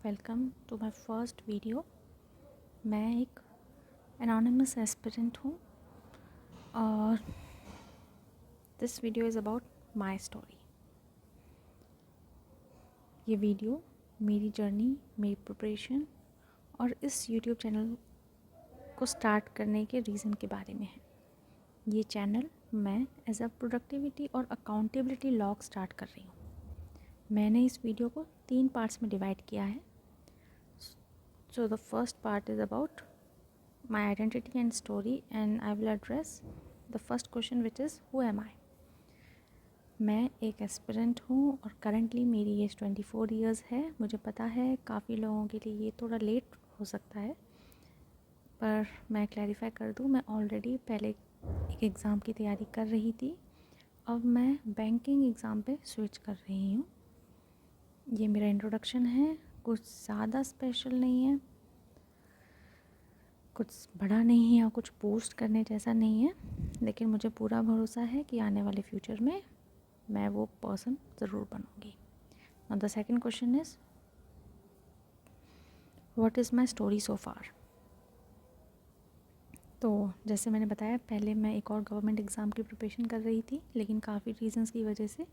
Welcome to my first video. मैं एक anonymous aspirant हूँ और this video is about my story. ये वीडियो मेरी जर्नी, मेरी प्रिपरेशन और इस यूट्यूब चैनल को स्टार्ट करने के रीज़न के बारे में है। ये चैनल मैं एज अ प्रोडक्टिविटी और अकाउंटेबिलिटी लॉग स्टार्ट कर रही हूँ। मैंने इस वीडियो को 3 पार्ट्स में डिवाइड किया है। So the first part is about my identity and story, and I will address the first question, which is who am I? मैं एक एस्पिरेंट हूँ और करंटली मेरी एज 24 ईयर्स है। मुझे पता है काफ़ी लोगों के लिए ये थोड़ा लेट हो सकता है, पर मैं क्लैरिफाई कर दूँ, मैं ऑलरेडी पहले एक एग्ज़ाम की तैयारी कर रही थी। अब मैं बैंकिंग एग्ज़ाम पे स्विच कर रही हूँ। ये मेरा इंट्रोडक्शन है, कुछ ज़्यादा स्पेशल नहीं है, कुछ बड़ा नहीं है और कुछ पोस्ट करने जैसा नहीं है, लेकिन मुझे पूरा भरोसा है कि आने वाले फ्यूचर में मैं वो पर्सन ज़रूर बनूँगी। Now the second question is what is my story so far. तो जैसे मैंने बताया, पहले मैं एक और गवर्नमेंट एग्ज़ाम की प्रिपरेशन कर रही थी, लेकिन काफ़ी रीजंस की वजह से,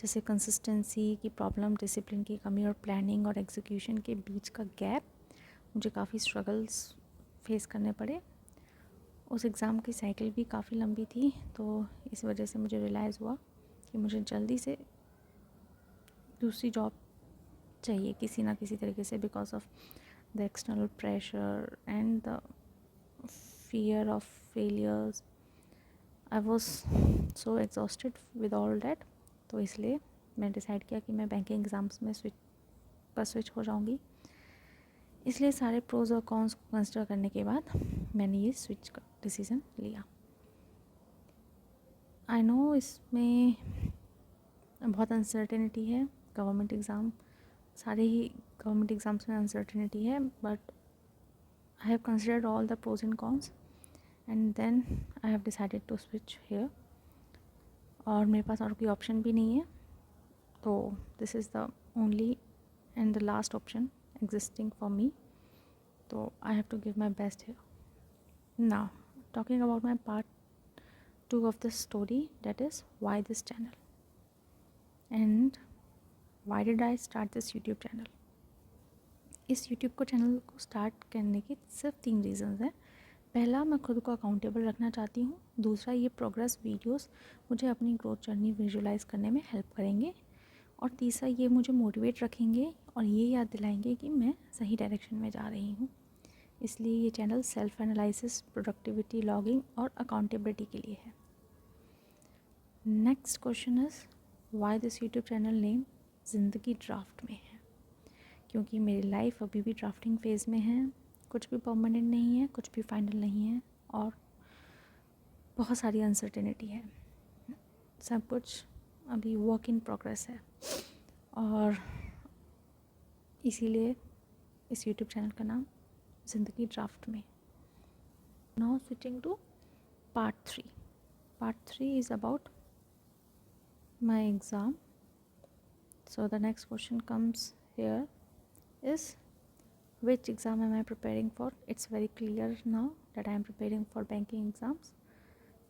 जैसे कंसिस्टेंसी की प्रॉब्लम, डिसिप्लिन की कमी और प्लानिंग और एग्जीक्यूशन के बीच का गैप, मुझे काफ़ी स्ट्रगल्स फेस करने पड़े। उस एग्ज़ाम की साइकिल भी काफ़ी लंबी थी, तो इस वजह से मुझे रियलाइज़ हुआ कि मुझे जल्दी से दूसरी जॉब चाहिए किसी ना किसी तरीके से, because of the external pressure and the fear of failures. I was so exhausted with all that. तो इसलिए मैंने डिसाइड किया कि मैं बैंकिंग एग्ज़ाम्स में स्विच हो जाऊँगी। इसलिए सारे प्रोज और कॉन्स को कंसिडर करने के बाद मैंने ये स्विच का डिसीज़न लिया। आई नो इसमें बहुत अनसर्टेनिटी है, गवर्नमेंट एग्ज़ाम, सारे ही गवर्नमेंट एग्ज़ाम्स में अनसर्टेनिटी है, but I have considered all the pros and cons and then I have decided to switch here. और मेरे पास और कोई ऑप्शन भी नहीं है, तो this is the only and the last option existing for me, तो I have to give my best here. Now talking about my part 2 of this story, that is why this channel and why did I start this YouTube channel. इस YouTube को channel को start करने के सिर्फ 3 reasons हैं। पहला, मैं खुद को अकाउंटेबल रखना चाहती हूँ। दूसरा, ये प्रोग्रेस वीडियोस मुझे अपनी ग्रोथ जर्नी विजुलाइज करने में हेल्प करेंगे। और तीसरा, ये मुझे मोटिवेट रखेंगे और ये याद दिलाएंगे कि मैं सही डायरेक्शन में जा रही हूँ। इसलिए ये channel self analysis, productivity logging और अकाउंटेबिलिटी के लिए है। Next question is why this YouTube channel name ज़िंदगी ड्राफ्ट में है। क्योंकि मेरी लाइफ अभी भी ड्राफ्टिंग फेज़ में है, कुछ भी परमानेंट नहीं है, कुछ भी फाइनल नहीं है और बहुत सारी अनसर्टेनिटी है। सब कुछ अभी वर्क इन प्रोग्रेस है और इसीलिए इस यूट्यूब चैनल का नाम ज़िंदगी ड्राफ्ट में। Now switching to part 3। Part 3 is about my exam. So the next question comes here is which exam am I preparing for? It's very clear now that I am preparing for banking exams.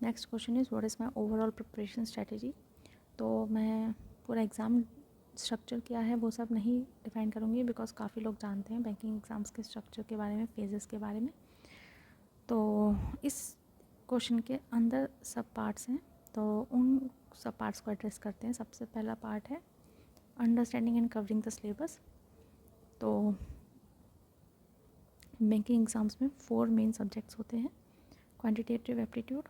Next question is what is my overall preparation strategy? तो मैं पूरा exam structure क्या है वो सब नहीं define करूँगी, because काफ़ी लोग जानते हैं बैंकिंग एग्ज़ाम्स के स्ट्रक्चर के बारे में, फेजेस के बारे में। तो इस क्वेश्चन के अंदर सब पार्ट्स हैं, तो उन सब पार्ट्स को एड्रेस करते हैं। सबसे पहला पार्ट है understanding and covering the syllabus. तो बैंकिंग एग्ज़ाम्स में 4 मेन सब्जेक्ट्स होते हैं: क्वांटिटेटिव एप्टीट्यूड,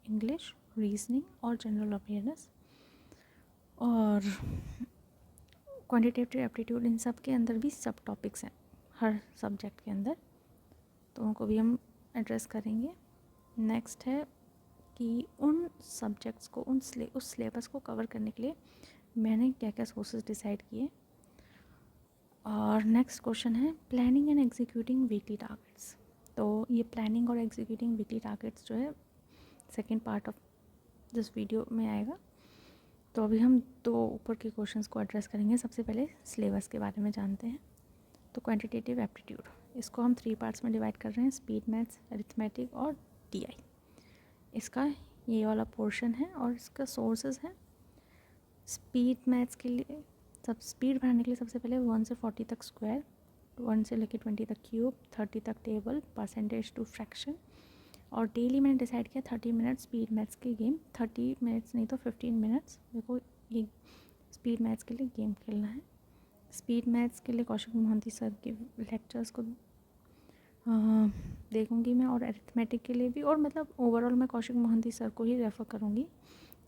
इंग्लिश, रीजनिंग और जनरल अवेयरनेस। और क्वांटिटेटिव एप्टीट्यूड, इन सब के अंदर भी सब टॉपिक्स हैं हर सब्जेक्ट के अंदर, तो उनको भी हम एड्रेस करेंगे। नेक्स्ट है कि उन सब्जेक्ट्स को, उस सिलेबस को कवर करने के लिए मैंने क्या क्या सोर्सेज डिसाइड किए। और नेक्स्ट क्वेश्चन है planning and executing weekly targets. तो ये प्लानिंग और एग्जीक्यूटिंग वीकली टारगेट्स जो है second part of this video में आएगा। तो अभी हम 2 ऊपर के क्वेश्चंस को एड्रेस करेंगे। सबसे पहले सिलेबस के बारे में जानते हैं। तो क्वांटिटेटिव एप्टीट्यूड, इसको हम 3 पार्ट्स में डिवाइड कर रहे हैं, स्पीड मैथ्स, अरिथमेटिक और टीआई। इसका ये वाला पोर्शन है और इसका सोर्सेज है। स्पीड मैथ्स के लिए सब स्पीड बढ़ाने के लिए सबसे पहले 1 से 40 तक स्क्वायर, 1 से लेकर 20 तक क्यूब, 30 तक टेबल, परसेंटेज टू फ्रैक्शन। और डेली मैंने डिसाइड किया 30 मिनट स्पीड मैथ्स की गेम, 30 मिनट्स नहीं तो 15 मिनट्स मेरे को ये स्पीड मैथ्स के लिए गेम खेलना है। स्पीड मैथ्स के लिए कौशिक मोहंती सर के लेक्चर्स को देखूंगी मैं, और अरिथमेटिक के लिए भी, और मतलब ओवरऑल मैं कौशिक मोहंती सर को ही रेफ़र करूंगी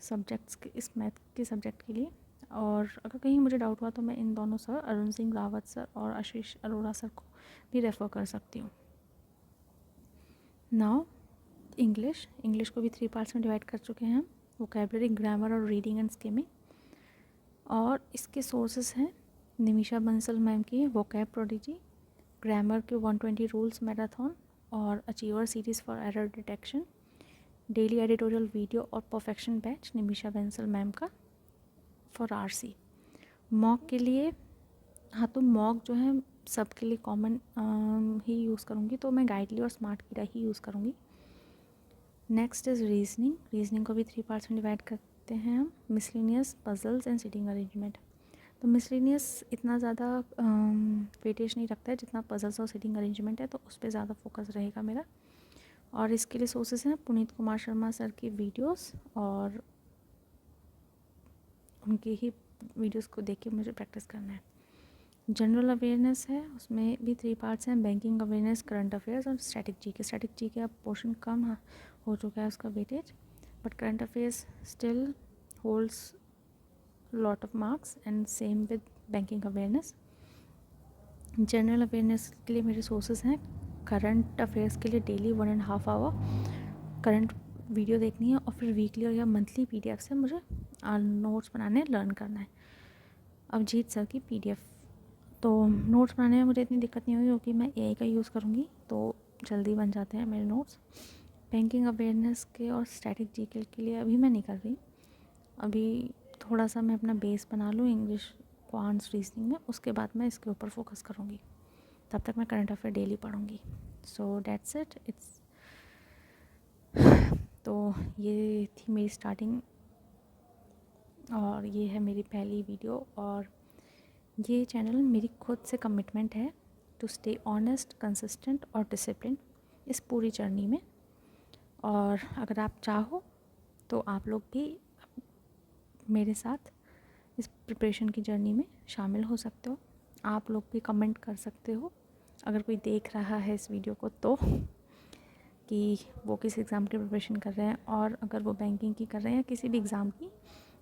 सब्जेक्ट्स के, इस मैथ के सब्जेक्ट के लिए। और अगर कहीं मुझे डाउट हुआ तो मैं इन दोनों सर, अरुण सिंह रावत सर और आशीष अरोड़ा सर को भी रेफ़र कर सकती हूँ। नाउ इंग्लिश को भी 3 पार्ट्स में डिवाइड कर चुके हैं हम, वोकैबुलरी, ग्रामर और रीडिंग एंड स्किमिंग। और इसके सोर्सेस हैं निमिषा बंसल मैम की वोकैब प्रोडिजी, ग्रामर के 120 रूल्स मैराथन और achiever series for error detection, daily editorial video और perfection batch Nimisha Bansal ma'am का फॉर आरसी। मॉक के लिए, हाँ तो मॉक जो है सबके लिए कॉमन ही यूज़ करूँगी, तो मैं गाइडली और स्मार्ट कीड़ा ही यूज़ करूँगी। नेक्स्ट इज़ रीजनिंग को भी 3 पार्ट्स में डिवाइड करते हैं हम, miscellaneous, puzzles and sitting arrangement. तो मिसलिनियस इतना ज़्यादा वेटेज नहीं रखता है जितना पजल्स और सिटिंग अरेंजमेंट है, तो उस पर ज़्यादा फोकस रहेगा मेरा। और इसके लिए सोर्सेस हैं पुनीत कुमार शर्मा सर की वीडियोस, और उनके ही वीडियोस को देख के मुझे प्रैक्टिस करना है। जनरल अवेयरनेस है, उसमें भी 3 पार्ट्स हैं, बैंकिंग अवेयरनेस, करंट अफेयर्स और स्टैटिक जीके अब पोर्शन कम हो चुका है उसका weightage, but current affairs still holds lot of marks and same with banking awareness. General awareness के लिए मेरे सोर्सेज हैं, करंट अफेयर्स के लिए डेली 1.5 आवर करंट वीडियो देखनी है, और फिर वीकली और या मंथली पीडीएफ से मुझे नोट्स बनाने लर्न करना है। अभिजीत सर की पीडीएफ, तो नोट्स बनाने में मुझे इतनी दिक्कत नहीं होगी क्योंकि मैं एआई का यूज़ करूँगी, तो जल्दी बन जाते हैं मेरे नोट्स। बैंकिंग अवेयरनेस के और स्टैटिक जीके के लिए अभी मैं नहीं कर रही, अभी थोड़ा सा मैं अपना बेस बना लूँ इंग्लिश, क्वांट्स, रीजनिंग में, उसके बाद मैं इसके ऊपर फोकस करूँगी। तब तक मैं करंट अफेयर डेली पढ़ूँगी। सो दैट्स इट, इट्स तो ये थी मेरी स्टार्टिंग, और ये है मेरी पहली वीडियो, और ये चैनल मेरी खुद से कमिटमेंट है टू स्टे ऑनेस्ट, कंसिस्टेंट और डिसिप्लिन इस पूरी जर्नी में। और अगर आप चाहो तो आप लोग भी मेरे साथ इस प्रिपरेशन की जर्नी में शामिल हो सकते हो। आप लोग भी कमेंट कर सकते हो अगर कोई देख रहा है इस वीडियो को, तो कि वो किस एग्ज़ाम की प्रिपरेशन कर रहे हैं, और अगर वो बैंकिंग की कर रहे हैं या किसी भी एग्ज़ाम की,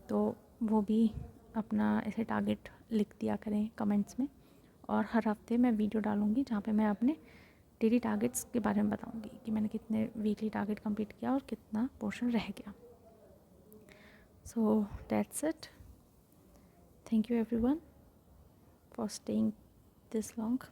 तो वो भी अपना ऐसे टारगेट लिख दिया करें कमेंट्स में। और हर हफ्ते मैं वीडियो डालूँगी जहाँ पे मैं अपने डेली टारगेट्स के बारे में बताऊँगी कि मैंने कितने वीकली टारगेट कंप्लीट किया और कितना पोर्शन रह गया। सो that's it, thank you everyone for staying this long.